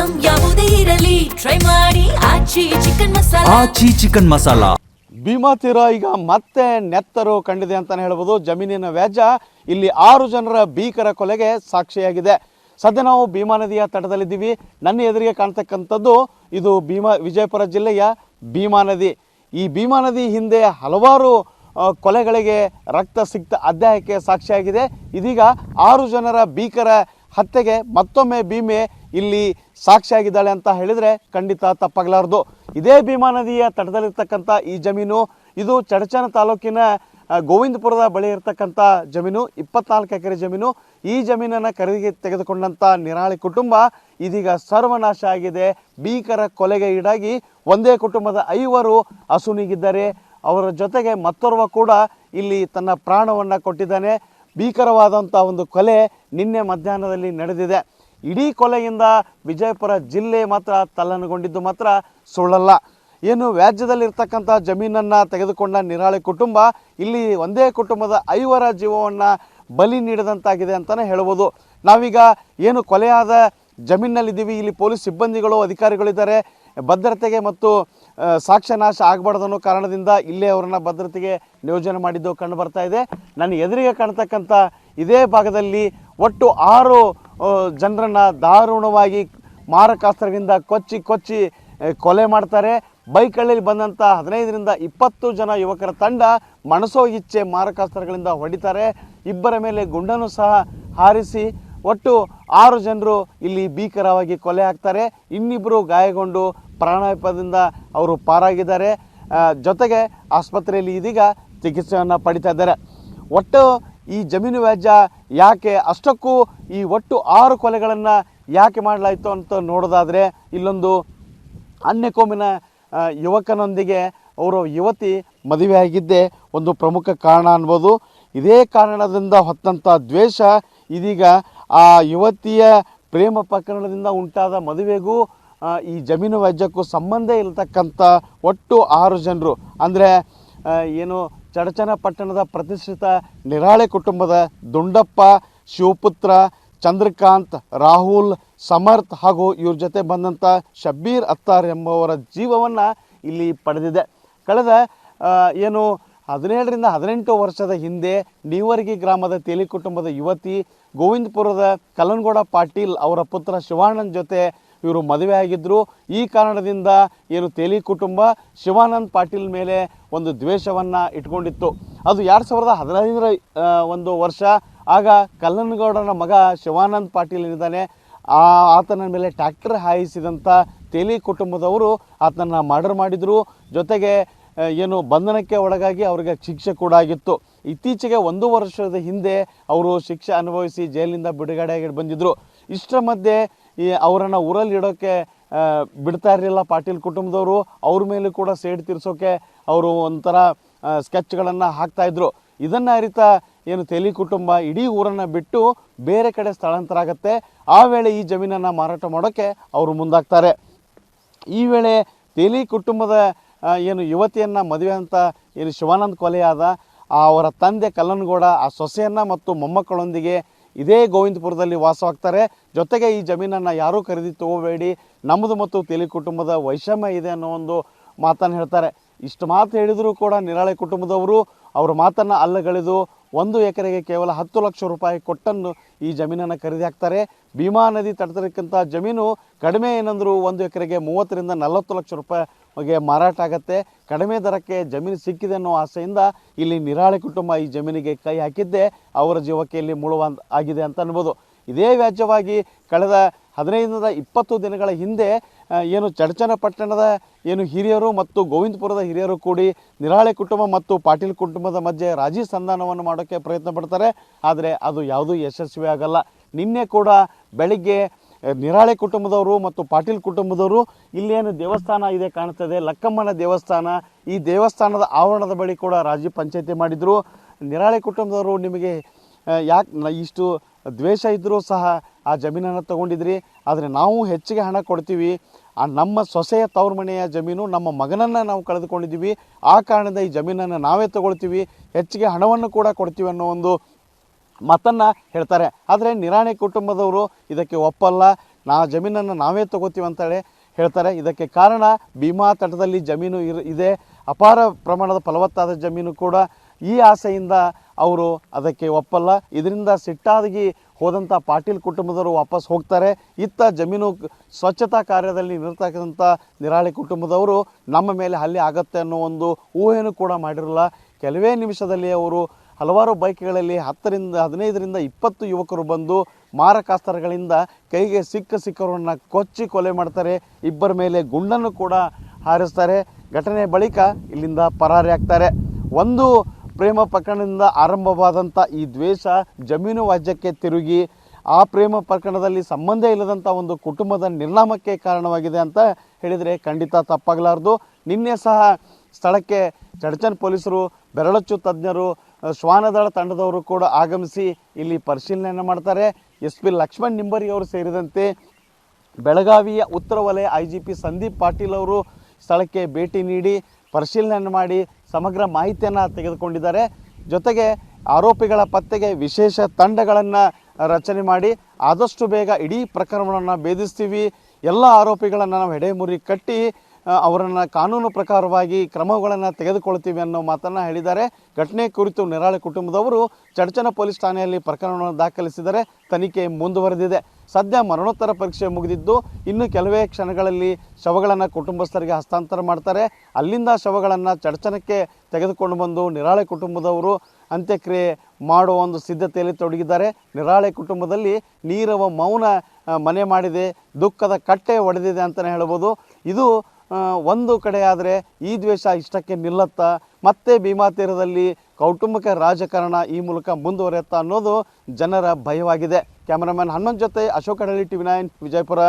Item ಯಾವುದೇ ಇರಲಿ try ಮಾಡಿ ಆಚಿ ಚಿಕನ್ ಮಸಾಲಾ. ಭೀಮಾ ತೀರ ಈಗ ಮತ್ತೆ ನೆತ್ತರು ಕಂಡಿದೆ ಅಂತಾನೆ ಹೇಳ್ಬೋದು. ಜಮೀನಿನ ವ್ಯಾಜ್ಯ ಇಲ್ಲಿ 6 ಜನರ ಭೀಕರ ಕೊಲೆಗೆ ಸಾಕ್ಷಿಯಾಗಿದೆ. ಸದ್ಯ ನಾವು ಭೀಮಾ ನದಿಯ ತಟದಲ್ಲಿದ್ದೀವಿ. ನನ್ನ ಎದುರಿಗೆ ಕಾಣ್ತಕ್ಕಂಥದ್ದು ಇದು ವಿಜಯಪುರ ಜಿಲ್ಲೆಯ ಭೀಮಾ ನದಿ. ಈ ಭೀಮಾ ನದಿ ಹಿಂದೆ ಹಲವಾರು ಕೊಲೆಗಳಿಗೆ ರಕ್ತ ಸಿಕ್ತ ಅಧ್ಯಾಯಕ್ಕೆ ಸಾಕ್ಷಿಯಾಗಿದೆ. ಇದೀಗ 6 ಜನರ ಭೀಕರ ಹತ್ಯೆಗೆ ಮತ್ತೊಮ್ಮೆ ಭೀಮೆ ಇಲ್ಲಿ ಸಾಕ್ಷಿಯಾಗಿದ್ದಾಳೆ ಅಂತ ಹೇಳಿದರೆ ಖಂಡಿತ ತಪ್ಪಾಗಲಾರದು. ಇದೇ ಭೀಮಾ ನದಿಯ ತಟದಲ್ಲಿರ್ತಕ್ಕಂಥ ಈ ಜಮೀನು ಇದು ಚಡಚಣ ತಾಲೂಕಿನ ಗೋವಿಂದಪುರದ ಬಳಿ ಇರತಕ್ಕಂಥ ಜಮೀನು. 24 ಎಕರೆ ಜಮೀನು. ಈ ಜಮೀನನ್ನು ಖರೀದಿಗೆ ತೆಗೆದುಕೊಂಡಂಥ ನಿರಾಳಿ ಕುಟುಂಬ ಇದೀಗ ಸರ್ವನಾಶ ಆಗಿದೆ. ಭೀಕರ ಕೊಲೆಗೆ ಈಡಾಗಿ ಒಂದೇ ಕುಟುಂಬದ 5 ಅಸುನೀಗಿದ್ದಾರೆ. ಅವರ ಜೊತೆಗೆ ಮತ್ತೋರ್ವ ಕೂಡ ಇಲ್ಲಿ ತನ್ನ ಪ್ರಾಣವನ್ನು ಕೊಟ್ಟಿದ್ದಾನೆ. ಭೀಕರವಾದಂಥ ಒಂದು ಕೊಲೆ ನಿನ್ನೆ ಮಧ್ಯಾಹ್ನದಲ್ಲಿ ನಡೆದಿದೆ. ಇಡೀ ಕೊಲೆಯಿಂದ ವಿಜಯಪುರ ಜಿಲ್ಲೆ ಮಾತ್ರ ತಲ್ಲಣಗೊಂಡಿದ್ದು ಮಾತ್ರ ಸುಳ್ಳಲ್ಲ. ಏನು ವ್ಯಾಜ್ಯದಲ್ಲಿರ್ತಕ್ಕಂಥ ಜಮೀನನ್ನು ತೆಗೆದುಕೊಂಡ ನಿರಾಳಿ ಕುಟುಂಬ ಇಲ್ಲಿ ಒಂದೇ ಕುಟುಂಬದ 5 ಜೀವವನ್ನು ಬಲಿ ನೀಡಿದಂತಾಗಿದೆ ಅಂತಲೇ ಹೇಳ್ಬೋದು. ನಾವೀಗ ಏನು ಕೊಲೆಯಾದ ಜಮೀನಿನಲ್ಲಿದ್ದೀವಿ. ಇಲ್ಲಿ ಪೊಲೀಸ್ ಸಿಬ್ಬಂದಿಗಳು ಅಧಿಕಾರಿಗಳಿದ್ದಾರೆ. ಭದ್ರತೆಗೆ ಮತ್ತು ಸಾಕ್ಷ್ಯನಾಶ ಆಗಬಾರ್ದು ಅನ್ನೋ ಕಾರಣದಿಂದ ಇಲ್ಲೇ ಅವರನ್ನು ಭದ್ರತೆಗೆ ನಿಯೋಜನೆ ಮಾಡಿದ್ದು ಕಂಡು ಬರ್ತಾ ಇದೆ. ನನ್ನ ಎದುರಿಗೆ ಕಾಣ್ತಕ್ಕಂಥ ಇದೇ ಭಾಗದಲ್ಲಿ ಒಟ್ಟು 6 ಜನರನ್ನು ದಾರುಣವಾಗಿ ಮಾರಕಾಸ್ತ್ರದಿಂದ ಕೊಚ್ಚಿ ಕೊಲೆ ಮಾಡ್ತಾರೆ. ಬೈಕಲ್ಲಿ ಬಂದಂಥ 15ರಿಂದ 20 ಜನ ಯುವಕರ ತಂಡ ಮನಸೋ ಇಚ್ಛೆ ಮಾರಕಾಸ್ತ್ರಗಳಿಂದ ಹೊಡಿತಾರೆ. 2 ಮೇಲೆ ಗುಂಡನ್ನು ಸಹ ಹಾರಿಸಿ ಒಟ್ಟು 6 ಜನರು ಇಲ್ಲಿ ಭೀಕರವಾಗಿ ಕೊಲೆ ಆಗ್ತಾರೆ. ಇನ್ನಿಬ್ಬರು ಗಾಯಗೊಂಡು ಪ್ರಾಣಾಪಾಯದಿಂದ ಅವರು ಪಾರಾಗಿದ್ದಾರೆ. ಜೊತೆಗೆ ಆಸ್ಪತ್ರೆಯಲ್ಲಿ ಇದೀಗ ಚಿಕಿತ್ಸೆಯನ್ನು ಪಡಿತಾ ಇದ್ದಾರೆ. ಒಟ್ಟು ಈ ಜಮೀನು ವ್ಯಾಜ್ಯ ಯಾಕೆ ಅಷ್ಟಕ್ಕೂ ಈ ಒಟ್ಟು 6 ಕೊಲೆಗಳನ್ನು ಯಾಕೆ ಮಾಡಲಾಯಿತು ಅಂತ ನೋಡೋದಾದರೆ ಇಲ್ಲೊಂದು ಅನ್ಯಕೋಮಿನ ಯುವಕನೊಂದಿಗೆ ಅವರು ಯುವತಿ ಮದುವೆಯಾಗಿದ್ದೇ ಒಂದು ಪ್ರಮುಖ ಕಾರಣ ಅನ್ಬೋದು. ಇದೇ ಕಾರಣದಿಂದ ಹೊತ್ತಂಥ ದ್ವೇಷ ಇದೀಗ ಆ ಯುವತಿಯ ಪ್ರೇಮ ಪ್ರಕರಣದಿಂದ ಉಂಟಾದ ಮದುವೆಗೂ ಈ ಜಮೀನು ವ್ಯಾಜ್ಯಕ್ಕೂ ಸಂಬಂಧ ಇರತಕ್ಕಂಥ ಒಟ್ಟು 6 ಜನರು ಅಂದರೆ ಏನು ಚಡಚಣ ಪಟ್ಟಣದ ಪ್ರತಿಷ್ಠಿತ ನಿರಾಳೆ ಕುಟುಂಬದ ದುಂಡಪ್ಪ, ಶಿವಪುತ್ರ, ಚಂದ್ರಕಾಂತ್, ರಾಹುಲ್, ಸಮರ್ಥ್ ಹಾಗೂ ಇವ್ರ ಜೊತೆ ಬಂದಂಥ ಶಬ್ಬೀರ್ ಅತ್ತಾರ್ ಎಂಬುವರ ಜೀವವನ್ನು ಇಲ್ಲಿ ಪಡೆದಿದೆ. ಕಳೆದ ಏನು 17ರಿಂದ 18 ವರ್ಷದ ಹಿಂದೆ ನೀವರ್ಗಿ ಗ್ರಾಮದ ತೇಲಿ ಕುಟುಂಬದ ಯುವತಿ ಗೋವಿಂದಪುರದ ಕಲ್ಲನಗೌಡ ಪಾಟೀಲ್ ಅವರ ಪುತ್ರ ಶಿವಾನಂದ್ ಜೊತೆ ಇವರು ಮದುವೆ ಆಗಿದ್ದರು. ಈ ಕಾರಣದಿಂದ ಏನು ತೇಲಿ ಕುಟುಂಬ ಶಿವಾನಂದ್ ಪಾಟೀಲ್ ಮೇಲೆ ಒಂದು ದ್ವೇಷವನ್ನು ಇಟ್ಕೊಂಡಿತ್ತು. ಅದು 2015ರ ಒಂದು ವರ್ಷ. ಆಗ ಕಲ್ಲನಗೌಡನ ಮಗ ಶಿವಾನಂದ್ ಪಾಟೀಲ್ ಇದ್ದಾನೆ. ಆತನ ಮೇಲೆ ಟ್ರ್ಯಾಕ್ಟರ್ ಹಾಯಿಸಿದಂಥ ತೇಲಿ ಕುಟುಂಬದವರು ಆತನನ್ನು ಮರ್ಡರ್ ಮಾಡಿದರು. ಜೊತೆಗೆ ಏನು ಬಂಧನಕ್ಕೆ ಒಳಗಾಗಿ ಅವರಿಗೆ ಶಿಕ್ಷೆ ಕೂಡ ಆಗಿತ್ತು. ಇತ್ತೀಚೆಗೆ 1 ವರ್ಷದ ಹಿಂದೆ ಅವರು ಶಿಕ್ಷೆ ಅನುಭವಿಸಿ ಜೈಲಿನಿಂದ ಬಿಡುಗಡೆಯಾಗಿ ಬಂದಿದ್ದರು. ಇಷ್ಟರ ಮಧ್ಯೆ ಅವರನ್ನು ಊರಲ್ಲಿ ಇಡೋಕ್ಕೆ ಬಿಡ್ತಾ ಇರಲಿಲ್ಲ ಪಾಟೀಲ್ ಕುಟುಂಬದವರು. ಅವ್ರ ಮೇಲೂ ಕೂಡ ಸೇಡು ತೀರಿಸೋಕೆ ಅವರು ಒಂಥರ ಸ್ಕೆಚ್ಗಳನ್ನು ಹಾಕ್ತಾಯಿದ್ರು. ಇದನ್ನು ಅರಿತ ಏನು ತೇಲಿ ಕುಟುಂಬ ಇಡೀ ಊರನ್ನು ಬಿಟ್ಟು ಬೇರೆ ಕಡೆ ಸ್ಥಳಾಂತರ ಆಗುತ್ತೆ. ಆ ವೇಳೆ ಈ ಜಮೀನನ್ನು ಮಾರಾಟ ಮಾಡೋಕ್ಕೆ ಅವರು ಮುಂದಾಗ್ತಾರೆ. ಈ ವೇಳೆ ತೇಲಿ ಕುಟುಂಬದ ಏನು ಯುವತಿಯನ್ನು ಮದುವೆ ಅಂತ ಏನು ಶಿವಾನಂದ್ ಕೊಲೆಯಾದ ಅವರ ತಂದೆ ಕಲ್ಲನಗೌಡ ಆ ಸೊಸೆಯನ್ನು ಮತ್ತು ಮೊಮ್ಮಕ್ಕಳೊಂದಿಗೆ ಇದೇ ಗೋವಿಂದಪುರದಲ್ಲಿ ವಾಸವಾಗ್ತಾರೆ. ಜೊತೆಗೆ ಈ ಜಮೀನನ್ನು ಯಾರೂ ಖರೀದಿ ತಗೋಬೇಡಿ, ನಮ್ಮದು ಮತ್ತು ತೇಲಿ ಕುಟುಂಬದ ವೈಷಮ್ಯ ಇದೆ ಅನ್ನೋ ಒಂದು ಮಾತನ್ನು ಹೇಳ್ತಾರೆ. ಇಷ್ಟು ಮಾತು ಹೇಳಿದರೂ ಕೂಡ ನಿರಾಳೆ ಕುಟುಂಬದವರು ಅವರ ಮಾತನ್ನು ಅಲ್ಲಗಳೆದು 1 ಎಕರೆಗೆ ಕೇವಲ 10 ಲಕ್ಷ ರೂಪಾಯಿ ಕೊಟ್ಟನ್ನು ಈ ಜಮೀನನ್ನು ಖರೀದಿ ಹಾಕ್ತಾರೆ. ಭೀಮಾ ನದಿ ತಟದಲ್ಲಿರ್ತಕ್ಕಂಥ ಜಮೀನು ಕಡಿಮೆ ಏನಂದರೂ 1 ಎಕರೆಗೆ 30ರಿಂದ 40 ಲಕ್ಷ ರೂಪಾಯಿಗೆ ಮಾರಾಟ ಆಗುತ್ತೆ. ಕಡಿಮೆ ದರಕ್ಕೆ ಜಮೀನು ಸಿಕ್ಕಿದೆ ಅನ್ನೋ ಆಸೆಯಿಂದ ಇಲ್ಲಿ ನಿರಾಳೆ ಕುಟುಂಬ ಈ ಜಮೀನಿಗೆ ಕೈ ಹಾಕಿದ್ದೇ ಅವರ ಜೀವಕ್ಕೆ ಇಲ್ಲಿ ಮುಳುವ ಆಗಿದೆ ಅಂತ ಅನ್ಬೋದು. ಇದೇ ವ್ಯಾಜ್ಯವಾಗಿ ಕಳೆದ 15ರಿಂದ 20 ದಿನಗಳ ಹಿಂದೆ ಏನು ಚಡಚಣ ಪಟ್ಟಣದ ಏನು ಹಿರಿಯರು ಮತ್ತು ಗೋವಿಂದಪುರದ ಹಿರಿಯರು ಕೂಡಿ ನಿರಾಳೆ ಕುಟುಂಬ ಮತ್ತು ಪಾಟೀಲ್ ಕುಟುಂಬದ ಮಧ್ಯೆ ರಾಜಿ ಸಂಧಾನವನ್ನು ಮಾಡೋಕ್ಕೆ ಪ್ರಯತ್ನ ಪಡ್ತಾರೆ. ಆದರೆ ಅದು ಯಾವುದೂ ಯಶಸ್ವಿ ಆಗಲ್ಲ. ನಿನ್ನೆ ಕೂಡ ಬೆಳಿಗ್ಗೆ ನಿರಾಳೆ ಕುಟುಂಬದವರು ಮತ್ತು ಪಾಟೀಲ್ ಕುಟುಂಬದವರು ಇಲ್ಲೇನು ದೇವಸ್ಥಾನ ಇದೆ ಕಾಣ್ತದೆ, ಲಕ್ಕಮ್ಮನ ದೇವಸ್ಥಾನ, ಈ ದೇವಸ್ಥಾನದ ಆವರಣದ ಬಳಿ ಕೂಡ ರಾಜಿ ಪಂಚಾಯಿತಿ ಮಾಡಿದರು. ನಿರಾಳೆ ಕುಟುಂಬದವರು ನಿಮಗೆ ಯಾಕೆ ಇಷ್ಟು ದ್ವೇಷ ಇದ್ದರೂ ಸಹ ಆ ಜಮೀನನ್ನು ತೊಗೊಂಡಿದ್ರಿ, ಆದರೆ ನಾವು ಹೆಚ್ಚಿಗೆ ಹಣ ಕೊಡ್ತೀವಿ, ನಮ್ಮ ಸೊಸೆಯ ತವ್ರ ಮನೆಯ ಜಮೀನು ನಮ್ಮ ಮಗನನ್ನು ನಾವು ಕಳೆದುಕೊಂಡಿದ್ದೀವಿ, ಆ ಕಾರಣದಿಂದ ಈ ಜಮೀನನ್ನು ನಾವೇ ತೊಗೊಳ್ತೀವಿ, ಹೆಚ್ಚಿಗೆ ಹಣವನ್ನು ಕೂಡ ಕೊಡ್ತೀವಿ ಅನ್ನೋ ಒಂದು ಮಾತನ್ನು ಹೇಳ್ತಾರೆ. ಆದರೆ ನಿರಾಣಿ ಕುಟುಂಬದವರು ಇದಕ್ಕೆ ಒಪ್ಪಲ್ಲ. ಜಮೀನನ್ನು ನಾವೇ ತಗೋತೀವಿ ಅಂತೇಳಿ ಹೇಳ್ತಾರೆ. ಇದಕ್ಕೆ ಕಾರಣ ಭೀಮಾ ತಟದಲ್ಲಿ ಜಮೀನು ಇದೆ, ಅಪಾರ ಪ್ರಮಾಣದ ಫಲವತ್ತಾದ ಜಮೀನು ಕೂಡ. ಈ ಆಸೆಯಿಂದ ಅವರು ಅದಕ್ಕೆ ಒಪ್ಪಲ್ಲ. ಇದರಿಂದ ಸಿಟ್ಟಾಗಿ ಹೋದಂಥ ಪಾಟೀಲ್ ಕುಟುಂಬದವರು ವಾಪಸ್ ಹೋಗ್ತಾರೆ. ಇತ್ತ ಜಮೀನು ಸ್ವಚ್ಛತಾ ಕಾರ್ಯದಲ್ಲಿ ನಿರತಕ್ಕಂಥ ನಿರಾಳಿ ಕುಟುಂಬದವರು ನಮ್ಮ ಮೇಲೆ ಹಲ್ಲೆ ಆಗತ್ತೆ ಅನ್ನೋ ಒಂದು ಊಹೆನೂ ಕೂಡ ಮಾಡಿರಲ್ಲ. ಕೆಲವೇ ನಿಮಿಷದಲ್ಲಿ ಅವರು ಹಲವಾರು ಬೈಕ್ಗಳಲ್ಲಿ 10ರಿಂದ 15ರಿಂದ 20 ಯುವಕರು ಬಂದು ಮಾರಕಾಸ್ತ್ರಗಳಿಂದ ಕೈಗೆ ಸಿಕ್ಕವರನ್ನು ಕೊಚ್ಚಿ ಕೊಲೆ ಮಾಡ್ತಾರೆ. ಇಬ್ಬರ ಮೇಲೆ ಗುಂಡನ್ನು ಕೂಡ ಹಾರಿಸ್ತಾರೆ. ಘಟನೆ ಬಳಿಕ ಇಲ್ಲಿಂದ ಪರಾರಿ ಆಗ್ತಾರೆ. ಒಂದು ಪ್ರೇಮ ಪ್ರಕರಣದಿಂದ ಆರಂಭವಾದಂಥ ಈ ದ್ವೇಷ ಜಮೀನು ವಾಜ್ಯಕ್ಕೆ ತಿರುಗಿ ಆ ಪ್ರೇಮ ಪ್ರಕರಣದಲ್ಲಿ ಸಂಬಂಧ ಇಲ್ಲದಂಥ ಒಂದು ಕುಟುಂಬದ ನಿರ್ನಾಮಕ್ಕೆ ಕಾರಣವಾಗಿದೆ ಅಂತ ಹೇಳಿದರೆ ಖಂಡಿತ ತಪ್ಪಾಗಲಾರದು. ನಿನ್ನೆ ಸಹ ಸ್ಥಳಕ್ಕೆ ಚಡಚನ್ ಪೊಲೀಸರು, ಬೆರಳಚ್ಚು ತಜ್ಞರು, ಶ್ವಾನದಳ ತಂಡದವರು ಕೂಡ ಆಗಮಿಸಿ ಇಲ್ಲಿ ಪರಿಶೀಲನೆಯನ್ನು ಮಾಡ್ತಾರೆ. SP ಲಕ್ಷ್ಮಣ್ ನಿಂಬರಿ ಅವರು ಸೇರಿದಂತೆ ಬೆಳಗಾವಿಯ ಉತ್ತರ ವಲಯ IGP ಸಂದೀಪ್ ಪಾಟೀಲ್ ಅವರು ಸ್ಥಳಕ್ಕೆ ಭೇಟಿ ನೀಡಿ ಪರಿಶೀಲನೆಯನ್ನು ಮಾಡಿ ಸಮಗ್ರ ಮಾಹಿತಿಯನ್ನು ತೆಗೆದುಕೊಂಡಿದ್ದಾರೆ. ಜೊತೆಗೆ ಆರೋಪಿಗಳ ಪತ್ತೆಗೆ ವಿಶೇಷ ತಂಡಗಳನ್ನು ರಚನೆ ಮಾಡಿ ಆದಷ್ಟು ಬೇಗ ಇಡೀ ಪ್ರಕರಣವನ್ನು ಭೇದಿಸ್ತೀವಿ, ಎಲ್ಲ ಆರೋಪಿಗಳನ್ನು ನಾವು ಎಡೆಮುರಿ ಕಟ್ಟಿ ಅವರನ್ನು ಕಾನೂನು ಪ್ರಕಾರವಾಗಿ ಕ್ರಮಗಳನ್ನು ತೆಗೆದುಕೊಳ್ತೀವಿ ಅನ್ನೋ ಮಾತನ್ನು ಹೇಳಿದ್ದಾರೆ. ಘಟನೆ ಕುರಿತು ನಿರಾಳಿ ಕುಟುಂಬದವರು ಚಡಚನ ಪೊಲೀಸ್ ಠಾಣೆಯಲ್ಲಿ ಪ್ರಕರಣವನ್ನು ದಾಖಲಿಸಿದರೆ ತನಿಖೆ ಮುಂದುವರೆದಿದೆ. ಸದ್ಯ ಮರಣೋತ್ತರ ಪರೀಕ್ಷೆ ಮುಗಿದಿದ್ದು ಇನ್ನು ಕೆಲವೇ ಕ್ಷಣಗಳಲ್ಲಿ ಶವಗಳನ್ನು ಕುಟುಂಬಸ್ಥರಿಗೆ ಹಸ್ತಾಂತರ ಮಾಡ್ತಾರೆ. ಅಲ್ಲಿಂದ ಶವಗಳನ್ನು ಚಡಚನಕ್ಕೆ ತೆಗೆದುಕೊಂಡು ಬಂದು ನಿರಾಳಿ ಕುಟುಂಬದವರು ಅಂತ್ಯಕ್ರಿಯೆ ಮಾಡುವ ಒಂದು ಸಿದ್ಧತೆಯಲ್ಲಿ ತೊಡಗಿದ್ದಾರೆ. ನಿರಾಳಿ ಕುಟುಂಬದಲ್ಲಿ ನೀರವ ಮೌನ ಮನೆ ಮಾಡಿದೆ, ದುಃಖದ ಕಟ್ಟೆ ಒಡೆದಿದೆ ಅಂತಲೇ ಹೇಳ್ಬೋದು. ಇದು ಒಂದು ಕಡೆ ಆದರೆ ಈ ದ್ವೇಷ ಇಷ್ಟಕ್ಕೆ ನಿಲ್ಲತ್ತಾ, ಮತ್ತೆ ಭೀಮಾ ತೀರದಲ್ಲಿ ಕೌಟುಂಬಿಕ ರಾಜಕಾರಣ ಈ ಮೂಲಕ ಮುಂದುವರಿಯುತ್ತಾ ಅನ್ನೋದು ಜನರ ಭಯವಾಗಿದೆ. ಕ್ಯಾಮರಾಮನ್ ಹನುಮಂತ್ ಜೊತೆ ಅಶೋಕ್ ಅಡಳಿ, TV9 ವಿಜಯಪುರ.